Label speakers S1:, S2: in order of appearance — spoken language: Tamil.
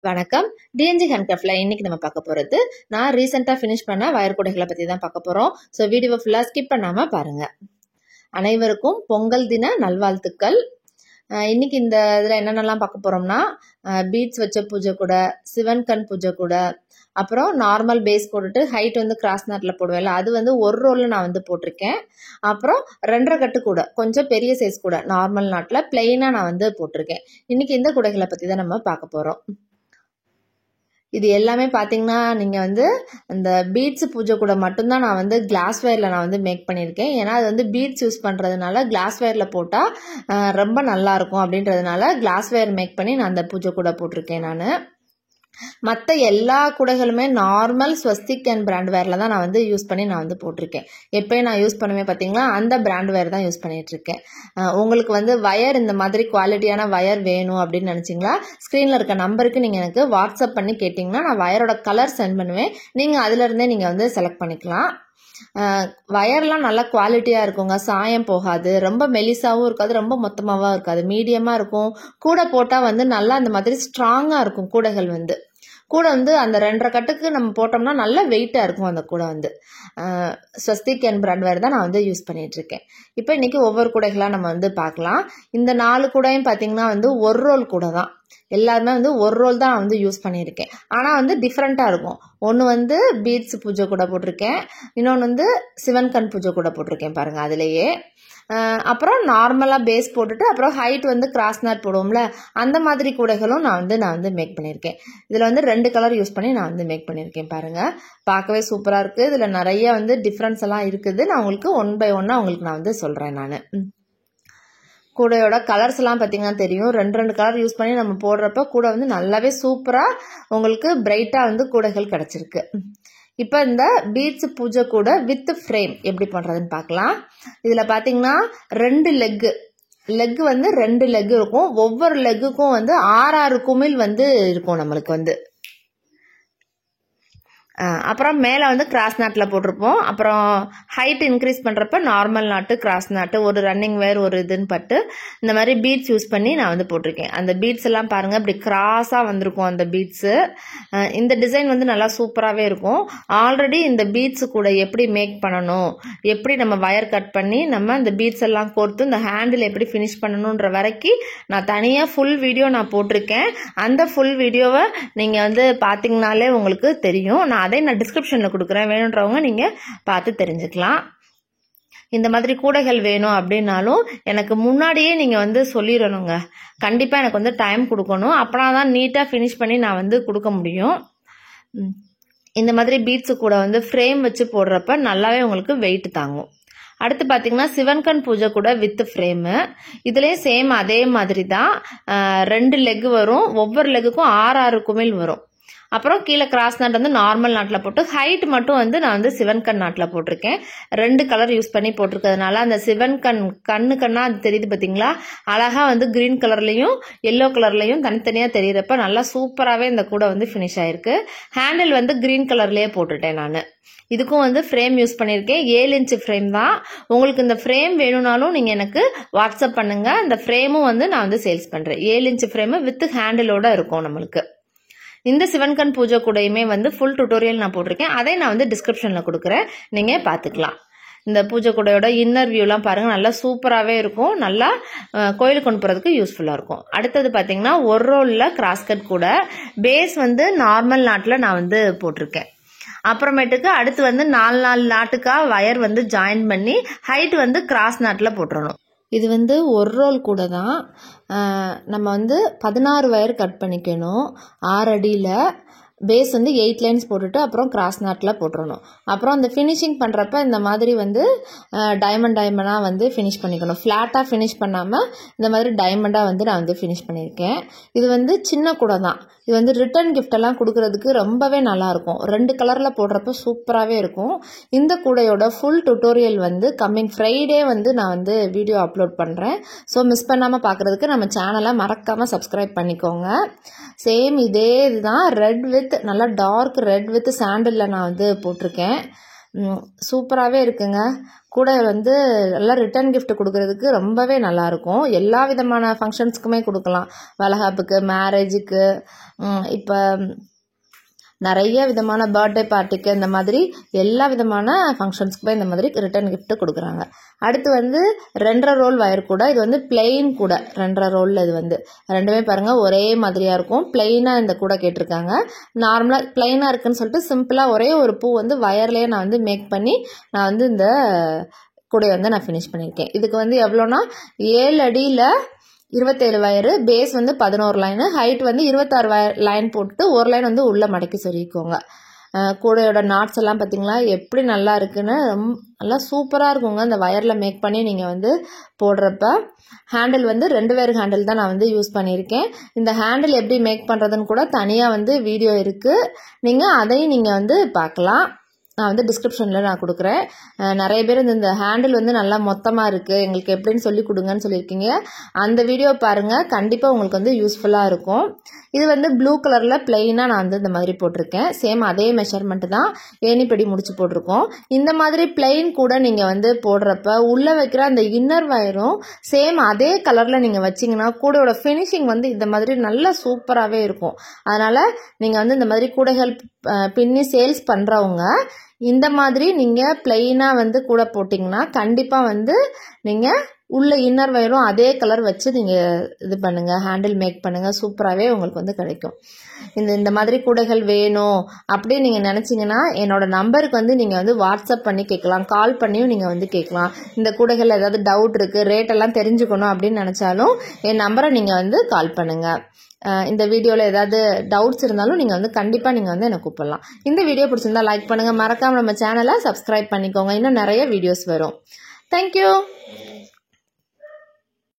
S1: வணக்கம். டிஎன்ஜி ஹேண்ட்கிராஃப்ட்ல இன்னைக்கு நம்ம பார்க்க போறது நான் ரீசெண்டா ஃபினிஷ் பண்ண வயர் கூடைகளை பத்தி தான் பார்க்க போறோம். ஸோ வீடியோவை ஃபுல்லா ஸ்கிப் பண்ணாம பாருங்க. அனைவருக்கும் பொங்கல் தின நல்வாழ்த்துக்கள். இன்னைக்கு இந்த இதில் என்னென்னலாம் பார்க்க போறோம்னா பீட்ஸ் வச்ச பூஜை கூட, சிவன் கண் பூஜை கூட, அப்புறம் நார்மல் பேஸ் போட்டுட்டு ஹைட் வந்து கிராஸ் நாட்டில் போடுவேன்ல, அது வந்து ஒரு ரோலில் நான் வந்து போட்டிருக்கேன். அப்புறம் 2.5 கட்டு கூட, கொஞ்சம் பெரிய சைஸ் கூட நார்மல் நாட்டில் பிளெயினாக நான் வந்து போட்டிருக்கேன். இன்னைக்கு இந்த கூடைகளை பற்றி தான் நம்ம பார்க்க போகிறோம். இது எல்லாமே பார்த்தீங்கன்னா நீங்கள் வந்து இந்த பீட்ஸ் பூஜை கூட மட்டும்தான் நான் வந்து கிளாஸ் வயரில் நான் வந்து மேக் பண்ணியிருக்கேன். ஏன்னா அது வந்து பீட்ஸ் யூஸ் பண்ணுறதுனால கிளாஸ் வயரில் போட்டால் ரொம்ப நல்லாயிருக்கும் அப்படின்றதுனால கிளாஸ் வயர் மேக் பண்ணி நான் அந்த பூஜை கூட போட்டிருக்கேன். நான் மற்ற எல்லா கூடைகளுமே நார்மல் ஸ்வஸ்திக் அண்ட் பிராண்ட் வேரில் தான் நான் வந்து யூஸ் பண்ணி நான் வந்து போட்டிருக்கேன். எப்போயும் நான் யூஸ் பண்ணுவேன் பார்த்தீங்களா, அந்த பிராண்ட் வேர் தான் யூஸ் பண்ணிகிட்ருக்கேன். உங்களுக்கு வந்து வயர் இந்த மாதிரி குவாலிட்டியான வயர் வேணும் அப்படின்னு நினச்சிங்களா, ஸ்க்ரீனில் இருக்க நம்பருக்கு நீங்கள் எனக்கு வாட்ஸ்அப் பண்ணி கேட்டிங்கன்னா நான் வயரோட கலர் சென்ட் பண்ணுவேன். நீங்கள் அதிலிருந்தே நீங்கள் வந்து செலக்ட் பண்ணிக்கலாம். வயர்லாம் நல்லா குவாலிட்டியாக இருக்குங்க, சாயம் போகாது, ரொம்ப மெலிசாவும் இருக்காது, ரொம்ப மொத்தமாகவும் இருக்காது, மீடியமாக இருக்கும். கூடை போட்டால் வந்து நல்லா அந்த மாதிரி ஸ்ட்ராங்காக இருக்கும். கூடைகள் வந்து கூடை வந்து அந்த 2.5 கட்டுக்கு நம்ம போட்டோம்னா நல்ல வெயிட்டாக இருக்கும். அந்த கூடை வந்து ஸ்வஸ்திக் அண்ட் பிராண்ட் வேர் தான் நான் வந்து யூஸ் பண்ணிட்டு இருக்கேன். இப்போ இன்னைக்கு ஒவ்வொரு கூடைகளாக நம்ம வந்து பார்க்கலாம். இந்த 4 கூடையும் பார்த்தீங்கன்னா வந்து ஒரு ரோல் கூடை தான். எல்லாருமே வந்து ஒரு ரோல் தான் நான் வந்து யூஸ் பண்ணியிருக்கேன். ஆனால் வந்து டிஃப்ரெண்ட்டாக இருக்கும். ஒன்று வந்து பீட்ஸ் பூஜை கூட போட்டிருக்கேன், இன்னொன்று வந்து சிவன் கண் பூஜை கூட போட்டிருக்கேன் பாருங்கள் அதுலேயே. அப்புறம் நார்மலாக பேஸ் போட்டுட்டு அப்புறம் ஹைட் வந்து கிராஸ் நாட் போடுவோம்ல, அந்த மாதிரி கூடைகளும் நான் வந்து மேக் பண்ணியிருக்கேன். இதில் வந்து 2 கலர் யூஸ் பண்ணி நான் வந்து மேக் பண்ணியிருக்கேன் பாருங்கள். பார்க்கவே சூப்பராக இருக்குது. இதில் நிறைய வந்து டிஃப்ரென்ஸ் எல்லாம் இருக்குது. நான் உங்களுக்கு 1 by 1 உங்களுக்கு நான் வந்து சொல்கிறேன். நான் கூடையோட கலர்ஸ் எல்லாம் பார்த்தீங்கன்னா தெரியும். 2 கலர் யூஸ் பண்ணி நம்ம போடுறப்ப கூட வந்து நல்லாவே சூப்பராக உங்களுக்கு பிரைட்டாக வந்து கூடைகள் கிடச்சிருக்கு. இப்போ இந்த பீட்ஸ் பூஜை கூட வித் ஃப்ரேம் எப்படி பண்ணுறதுன்னு பார்க்கலாம். இதில் பார்த்தீங்கன்னா 2 லெக் வந்து 2 லெக் இருக்கும். ஒவ்வொரு லெக்குக்கும் வந்து 6 குமிழ் வந்து இருக்கும் நம்மளுக்கு வந்து. அப்புறம் மேலே வந்து கிராஸ் நாட்டில் போட்டிருப்போம். அப்புறம் ஹைட் இன்க்ரீஸ் பண்ணுறப்ப நார்மல் நாட்டு, கிராஸ் நாட்டு, ஒரு ரன்னிங் வேர், ஒரு இதுன்னு பட்டு இந்த மாதிரி பீட்ஸ் யூஸ் பண்ணி நான் வந்து போட்டிருக்கேன். அந்த பீட்ஸ் எல்லாம் பாருங்கள், இப்படி கிராஸாக வந்திருக்கும் அந்த பீட்ஸு. இந்த டிசைன் வந்து நல்லா சூப்பராகவே இருக்கும். ஆல்ரெடி இந்த பீட்ஸு கூட எப்படி மேக் பண்ணணும், எப்படி நம்ம வயர் கட் பண்ணி நம்ம இந்த பீட்ஸ் எல்லாம் கோர்த்து இந்த ஹேண்டில் எப்படி ஃபினிஷ் பண்ணணுன்ற வரைக்கும் நான் தனியாக ஃபுல் வீடியோ நான் போட்டிருக்கேன். அந்த ஃபுல் வீடியோவை நீங்கள் வந்து பார்த்தீங்கனாலே உங்களுக்கு தெரியும். அதை நான் டிஸ்கிரிப்ஷனில் கொடுக்குறேன், வேணுன்றவங்க நீங்கள் பார்த்து தெரிஞ்சுக்கலாம். இந்த மாதிரி கூடைகள் வேணும் அப்படின்னாலும் எனக்கு முன்னாடியே நீங்கள் வந்து சொல்லிடணுங்க. கண்டிப்பாக எனக்கு வந்து டைம் கொடுக்கணும். அப்போனா தான் நீட்டாக ஃபினிஷ் பண்ணி நான் வந்து கொடுக்க முடியும். இந்த மாதிரி பீட்ஸு கூட வந்து ஃப்ரேம் வச்சு போடுறப்ப நல்லாவே உங்களுக்கு வெயிட் தாங்கும். அடுத்து பார்த்தீங்கன்னா சிவன் கண் பூஜை கூட வித் ஃப்ரேமு. இதுலேயும் சேம் அதே மாதிரி தான். 2 லெக் வரும். ஒவ்வொரு லெக்குக்கும் 6 குமிழ் வரும். அப்புறம் கீழே கிராஸ் நாட் வந்து நார்மல் நாட்டில் போட்டு ஹைட் மட்டும் வந்து நான் வந்து சிவன் கண் நாட்டில் போட்டிருக்கேன். 2 கலர் யூஸ் பண்ணி போட்டிருக்கிறதுனால அந்த சிவன் கண்ணா அது தெரியுது பார்த்தீங்களா, அழகாக வந்து கிரீன் கலர்லையும் எல்லோ கலர்லையும் தனித்தனியாக தெரியிறப்ப நல்லா சூப்பராகவே இந்த கூடை வந்து ஃபினிஷ் ஆயிருக்கு. ஹேண்டில் வந்து கிரீன் கலர்லேயே போட்டுட்டேன் நான். இதுக்கும் வந்து ஃப்ரேம் யூஸ் பண்ணியிருக்கேன். 7 இன்ச் ஃப்ரேம் தான். உங்களுக்கு இந்த ஃப்ரேம் வேணும்னாலும் நீங்கள் எனக்கு வாட்ஸ்அப் பண்ணுங்கள். இந்த ஃப்ரேமும் வந்து நான் வந்து சேல்ஸ் பண்ணுறேன். 7 இன்ச் ஃப்ரேமு வித் ஹேண்டிலோட இருக்கும் நம்மளுக்கு. இந்த சிவன் கண் பூஜை கூடையுமே வந்து ஃபுல் டுட்டோரியல் நான் போட்டிருக்கேன். அதை நான் வந்து டிஸ்கிரிப்ஷனில் கொடுக்குறேன், நீங்கள் பார்த்துக்கலாம். இந்த பூஜை கூடையோட இன்னர் வியூலாம் பாருங்கள், நல்லா சூப்பராகவே இருக்கும். நல்லா கோயிலுக்கு கொண்டு போகிறதுக்கு யூஸ்ஃபுல்லாக இருக்கும். அடுத்தது பார்த்தீங்கன்னா ஒரு ரோலில் கிராஸ்கட் கூட பேஸ் வந்து நார்மல் நாட்டில் நான் வந்து போட்டிருக்கேன். அப்புறமேட்டுக்கு அடுத்து வந்து 4 நாட்டுக்காக வயர் வந்து ஜாயின் பண்ணி ஹைட் வந்து கிராஸ் நாட்டில் போட்டுறணும். இது வந்து ஒரு ரோல் கூட தான். நம்ம வந்து 16 வயர் கட் பண்ணிக்கணும். 6 அடியில் பேஸ் வந்து 8 லைன்ஸ் போட்டுட்டு அப்புறம் கிராஸ் நாட்டில் போட்டுறணும். அப்புறம் அந்த ஃபினிஷிங் பண்ணுறப்ப இந்த மாதிரி வந்து டைமண்டாக வந்து ஃபினிஷ் பண்ணிக்கணும். ஃப்ளாட்டாக ஃபினிஷ் பண்ணாமல் இந்த மாதிரி டைமண்டாக வந்து நான் வந்து ஃபினிஷ் பண்ணியிருக்கேன். இது வந்து சின்ன கூடை தான். இது வந்து ரிட்டர்ன் கிஃப்டெல்லாம் கொடுக்கறதுக்கு ரொம்பவே நல்லாயிருக்கும். 2 கலரில் போடுறப்ப சூப்பராகவே இருக்கும். இந்த கூடையோட ஃபுல் டுட்டோரியல் வந்து கம்மிங் ஃப்ரைடே வந்து நான் வந்து வீடியோ அப்லோட் பண்ணுறேன். ஸோ மிஸ் பண்ணாமல் பார்க்குறதுக்கு நம்ம சேனலை மறக்காமல் சப்ஸ்கிரைப் பண்ணிக்கோங்க. சேம் இதே இதுதான், ரெட் வித் நல்லா டார்க் ரெட் வித் சாண்டலில் நான் வந்து போட்டிருக்கேன். சூப்பராகவே இருக்குங்க. கூட வந்து எல்லாம் ரிட்டர்ன் கிஃப்ட் கொடுக்கறதுக்கு ரொம்பவே நல்லாயிருக்கும். எல்லா விதமான ஃபங்க்ஷன்ஸ்க்குமே கொடுக்கலாம். வளகாப்புக்கு, மேரேஜுக்கு, இப்போ நிறைய விதமான பர்த்டே பார்ட்டிக்கு, இந்த மாதிரி எல்லா விதமான ஃபங்க்ஷன்ஸ்க்குமே இந்த மாதிரி ரிட்டர்ன் கிஃப்ட் கொடுக்குறாங்க. அடுத்து வந்து 2.5 ரோல் வயர் கூட. இது வந்து பிளெயின் கூட 2.5 ரோலில். இது வந்து ரெண்டுமே பாருங்கள் ஒரே மாதிரியாக இருக்கும். பிளெயினாக இந்த கூட கேட்டிருக்காங்க. நார்மலாக பிளெயினாக இருக்குன்னு சொல்லிட்டு சிம்பிளாக ஒரே ஒரு பூ வந்து வயர்லேயே நான் வந்து மேக் பண்ணி நான் வந்து இந்த கூடையை வந்து நான் ஃபினிஷ் பண்ணியிருக்கேன். இதுக்கு வந்து எவ்வளோனா 7 அடியில் 27 வயரு, பேஸ் வந்து 11 லைனு, ஹைட் வந்து 26 லைன் போட்டு ஒரு லைன் வந்து உள்ளே மடக்கி சொருகிக்கோங்க. கூடையோட நாட்ஸ் எல்லாம் பார்த்தீங்களா எப்படி நல்லா இருக்குன்னு, நல்லா சூப்பராக இருக்குங்க. இந்த வயரில் மேக் பண்ணி நீங்கள் வந்து போடுறப்ப ஹேண்டில் வந்து 2 வயர் ஹேண்டில் தான் நான் வந்து யூஸ் பண்ணியிருக்கேன். இந்த ஹேண்டில் எப்படி மேக் பண்ணுறதுன்னு கூட தனியாக வந்து வீடியோ இருக்குது. நீங்கள் அதையும் நீங்கள் வந்து பார்க்கலாம். நான் வந்து டிஸ்கிரிப்ஷனில் நான் கொடுக்குறேன். நிறைய பேர் இந்த ஹேண்டில் வந்து நல்லா மொத்தமாக இருக்குது, எங்களுக்கு எப்படின்னு சொல்லி கொடுங்கன்னு சொல்லியிருக்கீங்க. அந்த வீடியோ பாருங்கள், கண்டிப்பாக உங்களுக்கு வந்து யூஸ்ஃபுல்லாக இருக்கும். இது வந்து ப்ளூ கலரில் பிளெயினாக நான் வந்து இந்த மாதிரி போட்டிருக்கேன். சேம் அதே மெஷர்மெண்ட்டு தான், ஏணிப்படி முடிச்சு போட்டிருக்கோம். இந்த மாதிரி பிளெயின் கூட நீங்கள் வந்து போடுறப்ப உள்ளே வைக்கிற அந்த இன்னர் வயரும் சேம் அதே கலரில் நீங்கள் வச்சிங்கன்னா கூடையோட ஃபினிஷிங் வந்து இந்த மாதிரி நல்லா சூப்பராகவே இருக்கும். அதனால் நீங்கள் வந்து இந்த மாதிரி கூடைகள் பின்னி சேல்ஸ் பண்ணுறவங்க இந்த மாதிரி நீங்கள் பிளெயினாக வந்து கூட போட்டிங்கன்னா கண்டிப்பாக வந்து நீங்கள் உள்ள இன்னர் வயரும் அதே கலர் வச்சு நீங்கள் இது பண்ணுங்கள், ஹேண்டில் மேக் பண்ணுங்கள், சூப்பராகவே உங்களுக்கு வந்து கிடைக்கும். இந்த மாதிரி கூடைகள் வேணும் அப்படின்னு நீங்கள் நினச்சிங்கன்னா என்னோடய நம்பருக்கு வந்து நீங்கள் வந்து வாட்ஸ்அப் பண்ணி கேட்கலாம், கால் பண்ணியும் நீங்கள் வந்து கேட்கலாம். இந்த கூடைகள் ஏதாவது டவுட் இருக்குது, ரேட்டெல்லாம் தெரிஞ்சுக்கணும் அப்படின்னு நினச்சாலும் என் நம்பரை நீங்கள் வந்து கால் பண்ணுங்கள். இந்த வீடியோவில் ஏதாவது டவுட்ஸ் இருந்தாலும் நீங்கள் வந்து கண்டிப்பாக நீங்கள் வந்து என்னை கூப்பிடலாம். இந்த வீடியோ பிடிச்சிருந்தா லைக் பண்ணுங்கள், மறக்காமல் நம்ம சேனலை சப்ஸ்கிரைப் பண்ணிக்கோங்க. இன்னும் நிறைய வீடியோஸ் வரும். தேங்க்யூ.